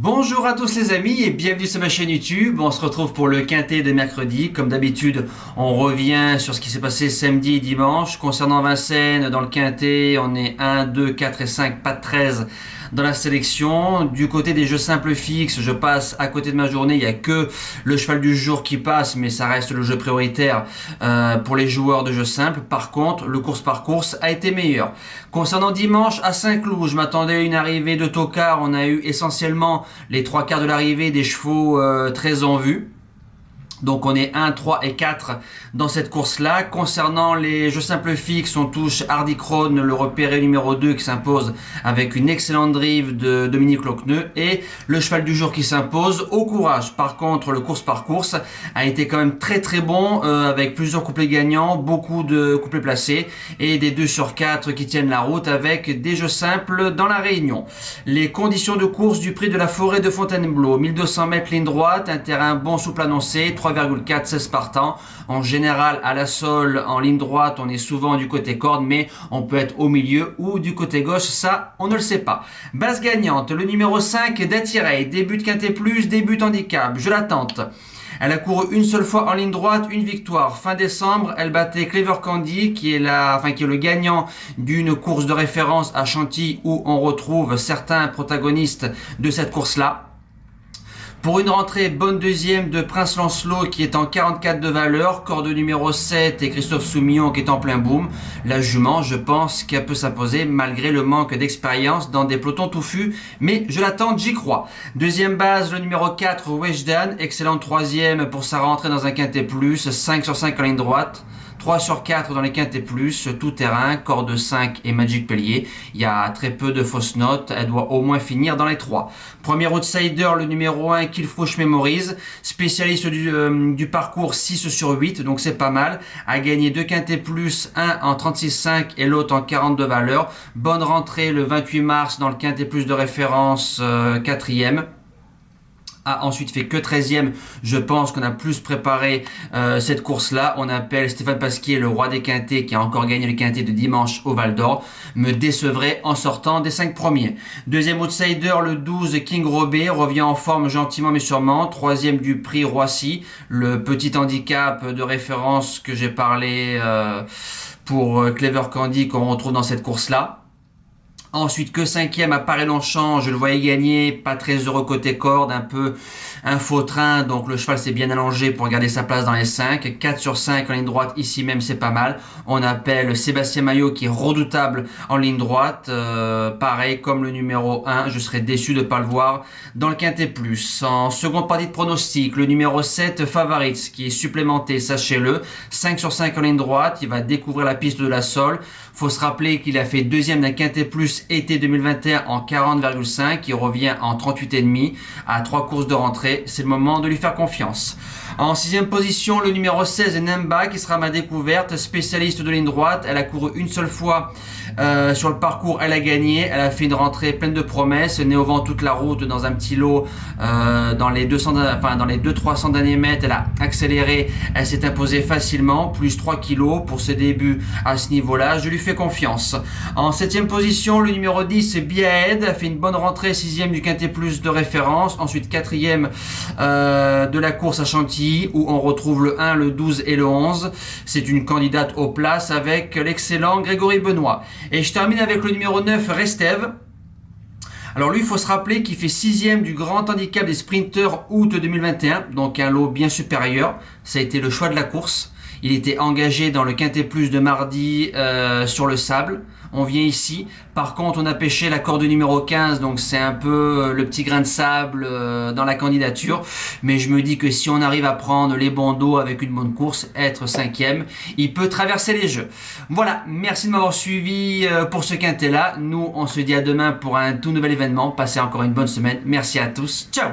Bonjour à tous les amis et bienvenue sur ma chaîne YouTube. On se retrouve pour le quintet de mercredi. Comme d'habitude, on revient sur ce qui s'est passé samedi et dimanche. Concernant Vincennes, dans le quintet, on est 1, 2, 4 et 5, pas de 13 dans la sélection. Du côté des jeux simples fixes, je passe à côté de ma journée. Il n'y a que le cheval du jour qui passe, mais ça reste le jeu prioritaire pour les joueurs de jeux simples. Par contre, le course par course a été meilleur. Concernant dimanche, à Saint-Cloud, je m'attendais à une arrivée de tocard. On a eu essentiellement les trois quarts de l'arrivée des chevaux très en vue. Donc on est 1, 3 et 4 dans cette course-là. Concernant les jeux simples fixes, on touche Hardy Crown, le repéré numéro 2 qui s'impose avec une excellente drive de Dominique Lochneux et le cheval du jour qui s'impose au courage. Par contre, le course par course a été quand même très bon avec plusieurs couplets gagnants, beaucoup de couplets placés et des 2 sur 4 qui tiennent la route avec des jeux simples dans la Réunion. Les conditions de course du prix de la forêt de Fontainebleau, 1200 mètres ligne droite, un terrain bon souple annoncé, 3,4 16 partants. En général, à la sole, en ligne droite, on est souvent du côté corde, mais on peut être au milieu ou du côté gauche, ça, on ne le sait pas. Base gagnante, le numéro 5 d'Attiray, début de quintet plus, début handicap, je la tente. Elle a couru une seule fois en ligne droite, une victoire. Fin décembre, elle battait Clever Candy, qui est le gagnant d'une course de référence à Chantilly où on retrouve certains protagonistes de cette course-là. Pour une rentrée, bonne deuxième de Prince Lancelot qui est en 44 de valeur, corde numéro 7 et Christophe Soumillon qui est en plein boom. La jument, je pense qu'elle peut s'imposer malgré le manque d'expérience dans des pelotons touffus, mais je l'attends, j'y crois. Deuxième base, le numéro 4, Weshdan, excellente troisième pour sa rentrée dans un quintet plus, 5 sur 5 en ligne droite. 3 sur 4 dans les quintés plus, tout terrain, corde 5 et Magic Pellier. Il y a très peu de fausses notes, elle doit au moins finir dans les 3. Premier outsider, le numéro 1, Killfrouche mémorise, spécialiste du parcours 6 sur 8, donc c'est pas mal. A gagné 2 quintés plus, 1 en 36,5 et l'autre en 42 valeurs. Bonne rentrée le 28 mars dans le quintet plus de référence 4e. A ensuite fait que 13e. Je pense qu'on a plus préparé cette course-là. On appelle Stéphane Pasquier le roi des quintets qui a encore gagné le quintet de dimanche au Val d'Or. Me décevrait en sortant des 5 premiers. Deuxième outsider, le 12 King Robé revient en forme gentiment mais sûrement. Troisième du prix Roissy. Le petit handicap de référence que j'ai parlé pour Clever Candy qu'on retrouve dans cette course-là. Ensuite, que 5e à Paris-Longchamp, je le voyais gagner, pas très heureux côté corde, un peu un faux train, donc le cheval s'est bien allongé pour garder sa place dans les 5. 4 sur 5 en ligne droite, ici même c'est pas mal. On appelle Sébastien Maillot qui est redoutable en ligne droite, pareil comme le numéro 1, je serais déçu de ne pas le voir dans le quintet plus. En seconde partie de pronostic, le numéro 7 Favaritz qui est supplémenté, sachez-le, 5 sur 5 en ligne droite, il va découvrir la piste de la sole. Faut se rappeler qu'il a fait deuxième d'un quintet plus été 2021 en 40,5, il revient en 38,5 à 3 courses de rentrée, c'est le moment de lui faire confiance. En 6e position, le numéro 16 Nemba qui sera ma découverte, spécialiste de ligne droite, elle a couru une seule fois sur le parcours, elle a gagné, elle a fait une rentrée pleine de promesses, née au vent toute la route dans un petit lot dans les 200-300 derniers mètres, elle a accéléré, elle s'est imposée facilement, plus 3 kilos pour ses débuts à ce niveau-là, je lui fais confiance. En 7e position, le numéro 10 Biahed a fait une bonne rentrée, 6e du quintet plus de référence, ensuite 4e de la course à Chantilly où on retrouve le 1, le 12 et le 11. C'est une candidate aux places avec l'excellent Grégory Benoît. Et je termine avec le numéro 9, Restev. Alors lui, il faut se rappeler qu'il fait 6e du grand handicap des sprinters août 2021, donc un lot bien supérieur. Ça a été le choix de la course. Il était engagé dans le quintet plus de mardi sur le sable. On vient ici. Par contre, on a pêché la corde numéro 15, donc c'est un peu le petit grain de sable dans la candidature. Mais je me dis que si on arrive à prendre les bons dos avec une bonne course, être 5e, il peut traverser les jeux. Voilà, merci de m'avoir suivi pour ce quintet-là. Nous, on se dit à demain pour un tout nouvel événement. Passez encore une bonne semaine. Merci à tous. Ciao!